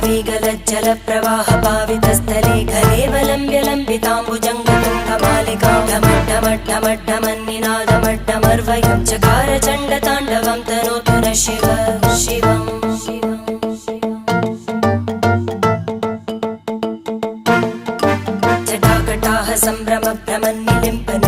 जलप्रवाह पावितस्थले घलेवलम्ब्य लम्बिताम्बुजङ्गतुङ्गमालिकां ढमड्ढमड्ढमड्ढमन्निनादमड्ढमर्वयं चकार चण्डताण्डवं तनोतु नः शिव शिवम् जटाकटाः सम्भ्रमभ्रमन्निलिम्पन्